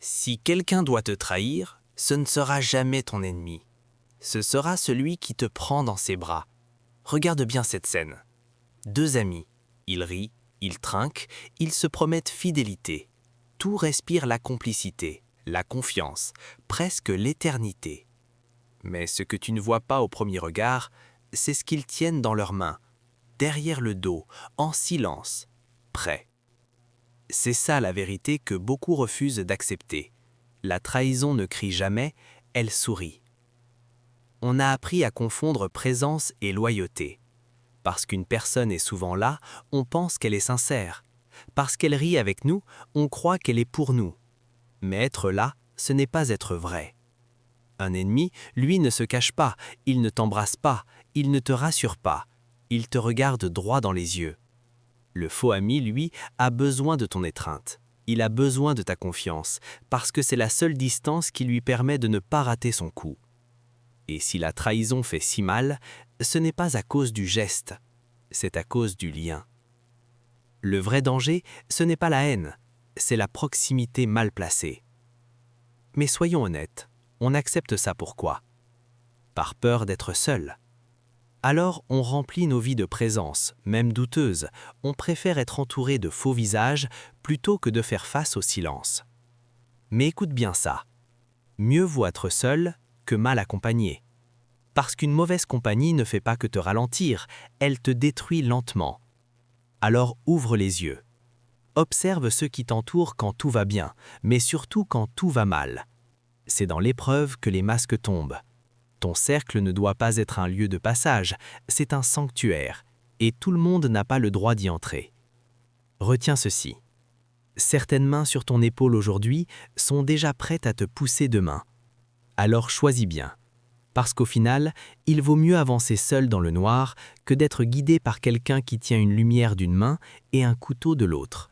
Si quelqu'un doit te trahir, ce ne sera jamais ton ennemi. Ce sera celui qui te prend dans ses bras. Regarde bien cette scène. Deux amis, ils rient, ils trinquent, ils se promettent fidélité. Tout respire la complicité, la confiance, presque l'éternité. Mais ce que tu ne vois pas au premier regard, c'est ce qu'ils tiennent dans leurs mains, derrière le dos, en silence, prêts. C'est ça la vérité que beaucoup refusent d'accepter. La trahison ne crie jamais, elle sourit. On a appris à confondre présence et loyauté. Parce qu'une personne est souvent là, on pense qu'elle est sincère. Parce qu'elle rit avec nous, on croit qu'elle est pour nous. Mais être là, ce n'est pas être vrai. Un ennemi, lui, ne se cache pas, il ne t'embrasse pas, il ne te rassure pas, il te regarde droit dans les yeux. Le faux ami, lui, a besoin de ton étreinte. Il a besoin de ta confiance, parce que c'est la seule distance qui lui permet de ne pas rater son coup. Et si la trahison fait si mal, ce n'est pas à cause du geste, c'est à cause du lien. Le vrai danger, ce n'est pas la haine, c'est la proximité mal placée. Mais soyons honnêtes, on accepte ça pourquoi? Par peur d'être seul. Alors on remplit nos vies de présence, même douteuses, on préfère être entouré de faux visages plutôt que de faire face au silence. Mais écoute bien ça, mieux vaut être seul que mal accompagné. Parce qu'une mauvaise compagnie ne fait pas que te ralentir, elle te détruit lentement. Alors ouvre les yeux. Observe ceux qui t'entourent quand tout va bien, mais surtout quand tout va mal. C'est dans l'épreuve que les masques tombent. Ton cercle ne doit pas être un lieu de passage, c'est un sanctuaire, et tout le monde n'a pas le droit d'y entrer. Retiens ceci. Certaines mains sur ton épaule aujourd'hui sont déjà prêtes à te pousser demain. Alors choisis bien. Parce qu'au final, il vaut mieux avancer seul dans le noir que d'être guidé par quelqu'un qui tient une lumière d'une main et un couteau de l'autre.